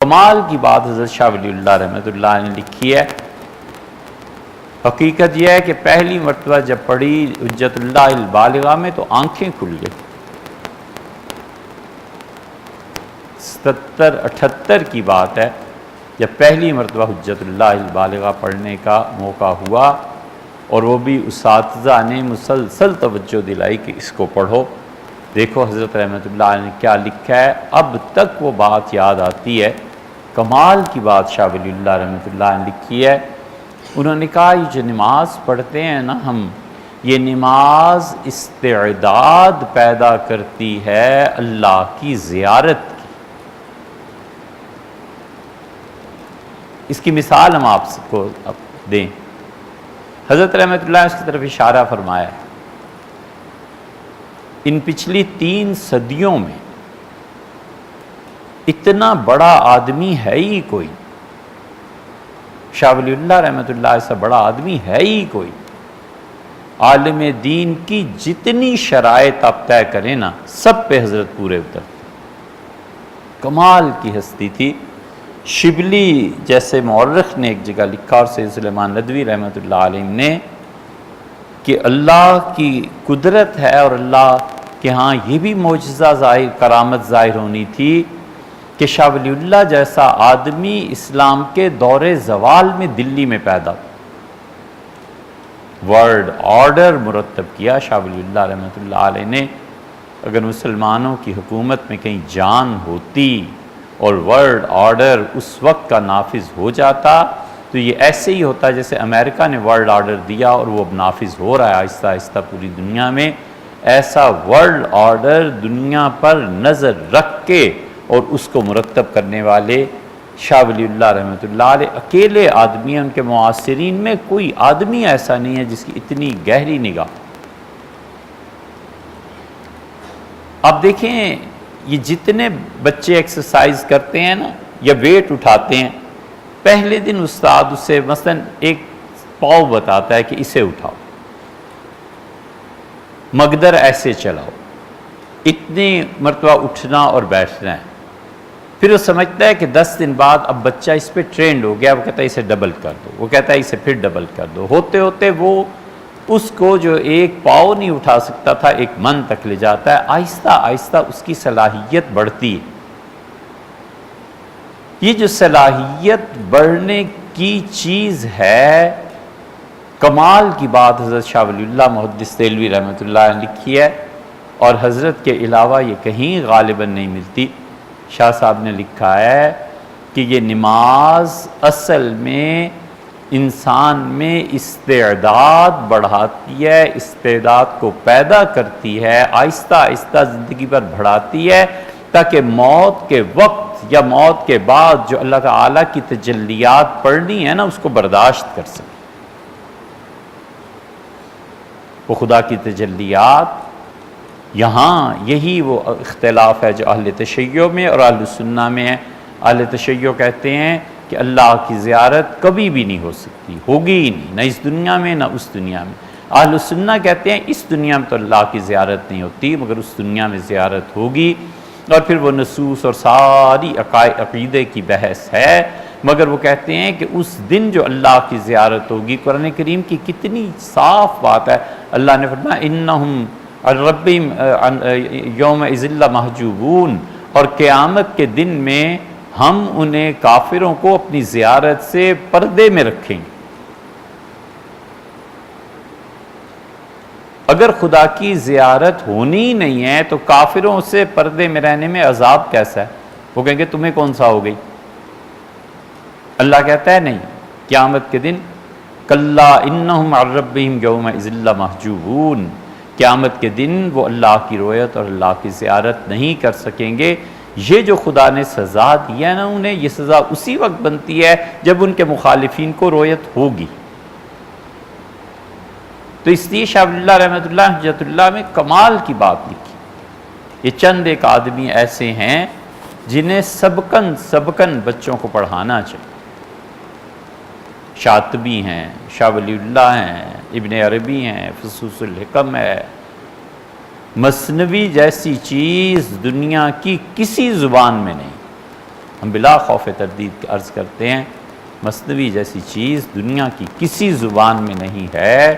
کمال کی بات حضرت شاہ ولی اللہ رحمۃ اللہ نے لکھی ہے۔ حقیقت یہ ہے کہ پہلی مرتبہ جب پڑھی حجت اللہ البالغہ میں تو آنکھیں کھل گئی۔ 77-78 کی بات ہے جب پہلی مرتبہ حجت اللہ البالغہ پڑھنے کا موقع ہوا، اور وہ بھی اساتذہ نے مسلسل توجہ دلائی کہ اس کو پڑھو۔ دیکھو حضرت رحمۃ اللہ نے کیا لکھا ہے، اب تک وہ بات یاد آتی ہے۔ کمال کی بات شاہ ولی اللہ رحمۃ اللہ نے لکھی ہے۔ انہوں نے کہا یہ جو نماز پڑھتے ہیں نا ہم، یہ نماز استعداد پیدا کرتی ہے اللہ کی زیارت کی۔ اس کی مثال ہم آپ کو دیں۔ حضرت رحمۃ اللہ نے اس کی طرف اشارہ فرمایا ہے، ان پچھلی 3 صدیوں میں اتنا بڑا آدمی ہے ہی کوئی، شاہ ولی اللہ رحمۃ اللہ ایسا بڑا آدمی ہے ہی کوئی۔ عالم دین کی جتنی شرائط آپ طے کریں نا، سب پہ حضرت پورے اترتے۔ کمال کی ہستی تھی۔ شبلی جیسے مورخ نے ایک جگہ لکھا، اور سید سلیمان ندوی رحمۃ اللہ علیہ نے، کہ اللہ کی قدرت ہے اور اللہ کے ہاں یہ بھی معجزہ ظاہر، کرامت ظاہر ہونی تھی کہ شاہ ولی اللہ جیسا آدمی اسلام کے دور زوال میں دلی میں پیدا ہوا۔ ورلڈ آرڈر مرتب کیا شاہ ولی اللہ رحمۃ اللہ علیہ نے۔ اگر مسلمانوں کی حکومت میں کہیں جان ہوتی اور ورلڈ آرڈر اس وقت کا نافذ ہو جاتا، تو یہ ایسے ہی ہوتا جیسے امریکہ نے ورلڈ آرڈر دیا اور وہ اب نافذ ہو رہا ہے آہستہ آہستہ پوری دنیا میں۔ ایسا ورلڈ آرڈر دنیا پر نظر رکھ کے اور اس کو مرتب کرنے والے شاہ ولی اللہ رحمۃ اللہ علیہ اکیلے آدمی ہیں۔ ان کے معاصرین میں کوئی آدمی ایسا نہیں ہے جس کی اتنی گہری نگاہ۔ اب دیکھیں یہ جتنے بچے ایکسرسائز کرتے ہیں نا یا ویٹ اٹھاتے ہیں، پہلے دن استاد اسے مثلا ایک پاؤ بتاتا ہے کہ اسے اٹھاؤ، مقدر ایسے چلاؤ، اتنی مرتبہ اٹھنا اور بیٹھنا ہے۔ پھر وہ سمجھتا ہے کہ 10 دن بعد اب بچہ اس پہ ٹرینڈ ہو گیا، وہ کہتا ہے اسے ڈبل کر دو، وہ کہتا ہے اسے پھر ڈبل کر دو۔ ہوتے ہوتے وہ اس کو جو ایک پاؤ نہیں اٹھا سکتا تھا ایک من تک لے جاتا ہے۔ آہستہ آہستہ اس کی صلاحیت بڑھتی ہے۔ یہ جو صلاحیت بڑھنے کی چیز ہے، کمال کی بات حضرت شاہ ولی اللہ محدث دہلوی رحمۃ اللہ نے لکھی ہے، اور حضرت کے علاوہ یہ کہیں غالباً نہیں ملتی۔ شاہ صاحب نے لکھا ہے کہ یہ نماز اصل میں انسان میں استعداد بڑھاتی ہے، استعداد کو پیدا کرتی ہے، آہستہ آہستہ زندگی پر بڑھاتی ہے، تاکہ موت کے وقت یا موت کے بعد جو اللہ تعالیٰ کی تجلیات پڑھنی ہے نا اس کو برداشت کر سکے۔ وہ خدا کی تجلیات، یہاں یہی وہ اختلاف ہے جو اہل تشیع میں اور اہل سنہ میں ہے۔ اہل تشیع کہتے ہیں کہ اللہ کی زیارت کبھی بھی نہیں ہو سکتی، ہوگی ہی نہیں، نہ اس دنیا میں نہ اس دنیا میں۔ اہل سنہ کہتے ہیں اس دنیا میں تو اللہ کی زیارت نہیں ہوتی، مگر اس دنیا میں زیارت ہوگی۔ اور پھر وہ نصوص اور ساری عقیدے کی بحث ہے، مگر وہ کہتے ہیں کہ اس دن جو اللہ کی زیارت ہوگی، قرآن کریم کی کتنی صاف بات ہے۔ اللہ نے فرمایا انہم عن ربہم یومئذ لمحجوبون، اور قیامت کے دن میں ہم انہیں کافروں کو اپنی زیارت سے پردے میں رکھیں گے۔ اگر خدا کی زیارت ہونی ہی نہیں ہے تو کافروں سے پردے میں رہنے میں عذاب کیسا ہے؟ وہ کہیں گے تمہیں کون سا ہو گئی؟ اللہ کہتا ہے نہیں، قیامت کے دن کلا انہم عن ربہم یومئذ لمحجوبون، قیامت کے دن وہ اللہ کی رؤیت اور اللہ کی زیارت نہیں کر سکیں گے۔ یہ جو خدا نے سزا دی ہے نا انہیں، یہ سزا اسی وقت بنتی ہے جب ان کے مخالفین کو رؤیت ہوگی۔ تو اس لیے شاہ ولی اللہ رحمۃ اللہ حجت اللہ میں کمال کی بات لکھی۔ یہ چند ایک آدمی ایسے ہیں جنہیں سبکن بچوں کو پڑھانا چاہیے۔ شاطبی ہیں، شاہ ولی اللہ ہیں، ابن عربی ہیں، فصوص الحکم ہے، مثنوی جیسی چیز دنیا کی کسی زبان میں نہیں۔ ہم بلا خوف تردید عرض کرتے ہیں مثنوی جیسی چیز دنیا کی کسی زبان میں نہیں ہے۔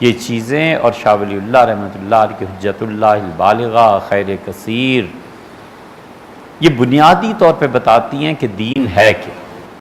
یہ چیزیں اور شاہ ولی اللہ رحمۃ اللہ علیہ کی حجت اللہ البالغہ خیر کثیر یہ بنیادی طور پہ بتاتی ہیں کہ دین ہے کیا۔